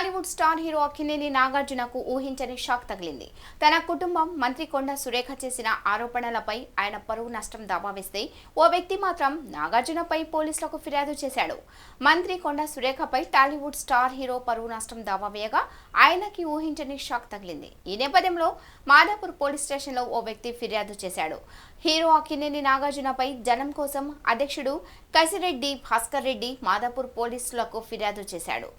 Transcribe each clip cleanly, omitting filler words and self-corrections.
Tollywood star hero Akkineni నాగార్జునకు ఊహించని shock తగిలింది. తన కుటుంబం మంత్రి కొండ సురేఖ చేసిన ఆరోపణలపై ఆయన పరువు నష్టం దావా వేస్తే ఓ వ్యక్తి మాత్రం నాగార్జునపై పోలీసులకు ఫిర్యాదు చేశాడు. మంత్రి కొండ సురేఖపై టాలీవుడ్ స్టార్ హీరో పరువు నష్టం దావా వేయగా ఆయనకి ఊహించని షాక్ తగిలింది. ఈ నేపథ్యంలో మాదాపూర్ పోలీస్ స్టేషన్లో ఓ వ్యక్తి ఫిర్యాదు చేశాడు. హీరో అక్కినేని నాగార్జునపై జనం కోసం అధ్యక్షుడు కసిరెడ్డి భాస్కర్ రెడ్డి మాదాపూర్ పోలీసులకు ఫిర్యాదు చేశాడు.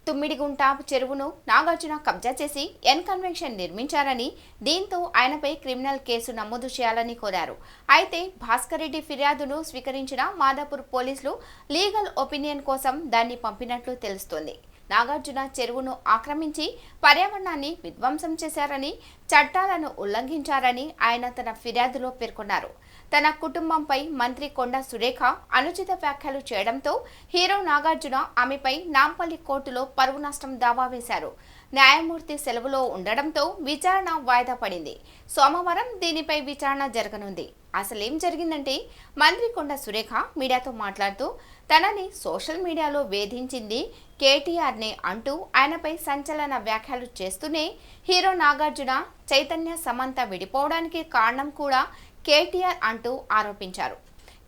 తుమ్మిడిగుంట చెరువును నాగార్జున కబ్జా చేసి కన్వెన్షన్ నిర్మించారని, దీంతో ఆయనపై క్రిమినల్ కేసు నమోదు చేయాలని కోరారు. అయితే భాస్కర్ రెడ్డి ఫిర్యాదును స్వీకరించిన మాదాపూర్ పోలీసులు లీగల్ ఒపీనియన్ కోసం దాన్ని పంపినట్లు తెలుస్తోంది. నాగార్జున చెరువును ఆక్రమించి పర్యావరణాన్ని విధ్వంసం చేశారని, చట్టాలను ఉల్లంఘించారని ఆయన తన ఫిర్యాదులో పేర్కొన్నారు. తన కుటుంబంపై మంత్రి కొండ సురేఖ అనుచిత వ్యాఖ్యలు చేయడంతో హీరో నాగార్జున ఆమెపై నాంపల్లి కోర్టులో పరువు నష్టం దావా వేశారు. న్యాయమూర్తి సెలవులో ఉండడంతో విచారణ వాయిదా పడింది. సోమవారం దీనిపై విచారణ జరగనుంది. అసలేం జరిగిందంటే, మంత్రి కొండ సురేఖ మీడియాతో మాట్లాడుతూ తనని సోషల్ మీడియాలో వేధించింది కేటీఆర్నే అంటూ ఆయనపై సంచలన వ్యాఖ్యలు చేస్తూనే హీరో నాగార్జున, చైతన్య, సమంత విడిపోవడానికి కారణం కూడా కేటీఆర్ అంటూ ఆరోపించారు.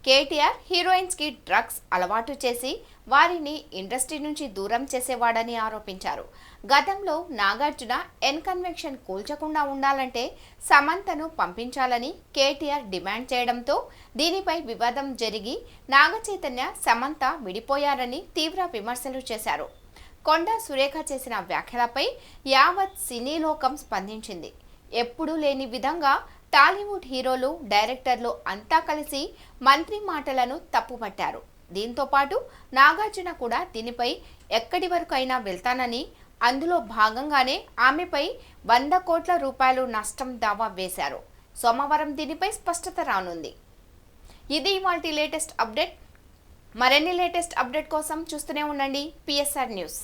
కేటీఆర్ హీరోయిన్స్కి డ్రగ్స్ అలవాటు చేసి వారిని ఇండస్ట్రీ నుంచి దూరం చేసేవాడని ఆరోపించారు. గతంలో నాగార్జున కన్వెన్షన్ కూల్చకుండా ఉండాలంటే సమంతను పంపించాలని కేటీఆర్ డిమాండ్ చేయడంతో దీనిపై వివాదం జరిగి నాగచైతన్య, సమంత విడిపోయారని తీవ్ర విమర్శలు చేశారు. కొండ సురేఖ చేసిన వ్యాఖ్యలపై యావత్ సినీ లోకం స్పందించింది. ఎప్పుడూ లేని విధంగా టాలీవుడ్ హీరోలు, డైరెక్టర్లు అంతా కలిసి మంత్రి మాటలను తప్పుపట్టారు. దీంతో పాటు నాగార్జున కూడా దీనిపై ఎక్కడి వరకు అయినా వెళ్తానని, అందులో భాగంగానే ఆమెపై 100 కోట్ల రూపాయలు నష్టం దావా వేశారు. సోమవారం దీనిపై స్పష్టత రానుంది. ఇది ఇవాల్టి లేటెస్ట్ అప్డేట్. మరిన్ని లేటెస్ట్ అప్డేట్ కోసం చూస్తూనే ఉండండి PSR న్యూస్.